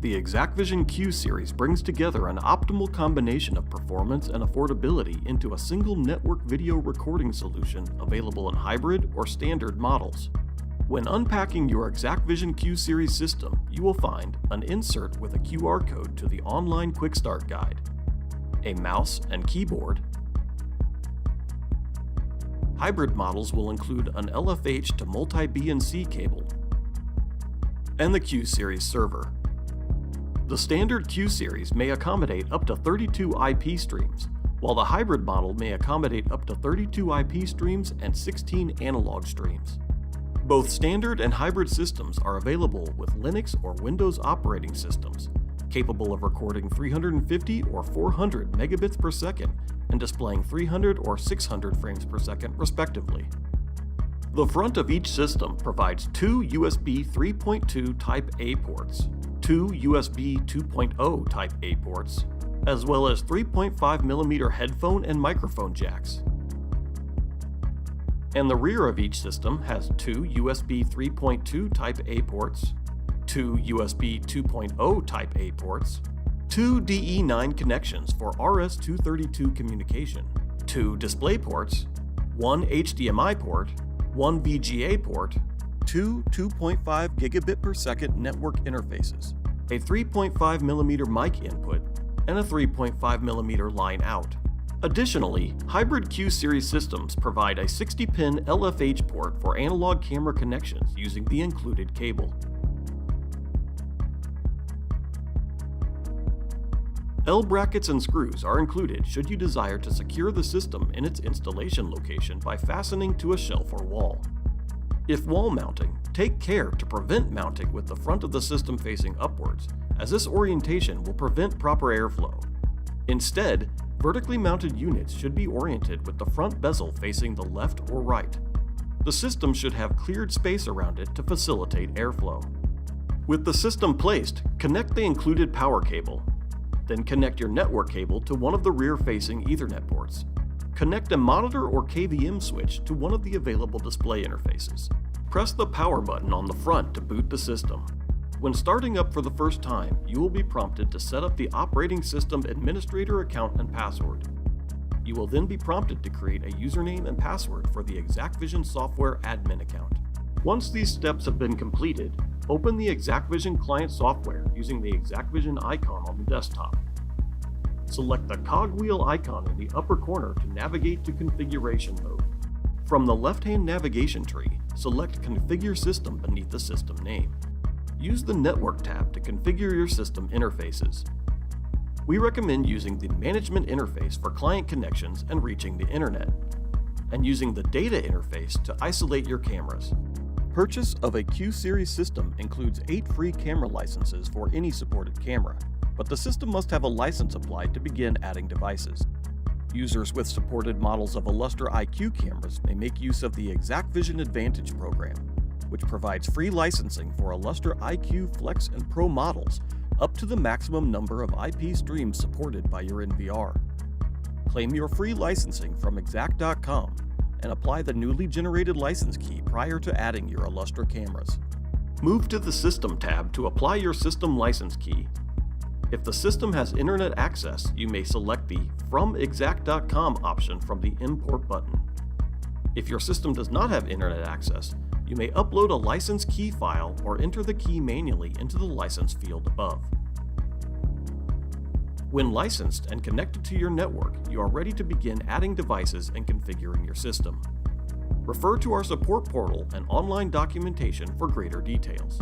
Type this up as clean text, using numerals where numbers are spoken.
The ExacqVision Q-Series brings together an optimal combination of performance and affordability into a single network video recording solution available in hybrid or standard models. When unpacking your ExacqVision Q-Series system, you will find an insert with a QR code to the online Quick Start Guide, a mouse and keyboard. Hybrid models will include an LFH to multi-BNC cable, and the Q-Series server. The standard Q-Series may accommodate up to 32 IP streams, while the hybrid model may accommodate up to 32 IP streams and 16 analog streams. Both standard and hybrid systems are available with Linux or Windows operating systems, capable of recording 350 or 400 megabits per second and displaying 300 or 600 frames per second respectively. The front of each system provides two USB 3.2 Type A ports, two USB 2.0 Type A ports, as well as 3.5mm headphone and microphone jacks. And the rear of each system has two USB 3.2 Type A ports, two USB 2.0 Type A ports, two DE9 connections for RS-232 communication, two display ports, one HDMI port, one VGA port, two 2.5 gigabit per second network interfaces, a 3.5mm mic input, and a 3.5mm line out. Additionally, hybrid Q-Series systems provide a 60-pin LFH port for analog camera connections using the included cable. L brackets and screws are included should you desire to secure the system in its installation location by fastening to a shelf or wall. If wall mounting, take care to prevent mounting with the front of the system facing upwards, as this orientation will prevent proper airflow. Instead, vertically mounted units should be oriented with the front bezel facing the left or right. The system should have cleared space around it to facilitate airflow. With the system placed, connect the included power cable. Then connect your network cable to one of the rear-facing Ethernet ports. Connect a monitor or KVM switch to one of the available display interfaces. Press the power button on the front to boot the system. When starting up for the first time, you will be prompted to set up the operating system administrator account and password. You will then be prompted to create a username and password for the ExacqVision software admin account. Once these steps have been completed, open the ExacqVision client software using the ExacqVision icon on the desktop. Select the cogwheel icon in the upper corner to navigate to configuration mode. From the left-hand navigation tree, select Configure System beneath the system name. Use the Network tab to configure your system interfaces. We recommend using the Management interface for client connections and reaching the internet, and using the Data interface to isolate your cameras. Purchase of a Q-Series system includes 8 free camera licenses for any supported camera, but the system must have a license applied to begin adding devices. Users with supported models of Illustra IQ cameras may make use of the ExacqVision Advantage program, which provides free licensing for Illustra IQ Flex and Pro models up to the maximum number of IP streams supported by your NVR. Claim your free licensing from exact.com and apply the newly generated license key prior to adding your Illustra cameras. Move to the System tab to apply your system license key. If the system has internet access, you may select the From exact.com option from the Import button. If your system does not have internet access, you may upload a license key file or enter the key manually into the license field above. When licensed and connected to your network, you are ready to begin adding devices and configuring your system. Refer to our support portal and online documentation for greater details.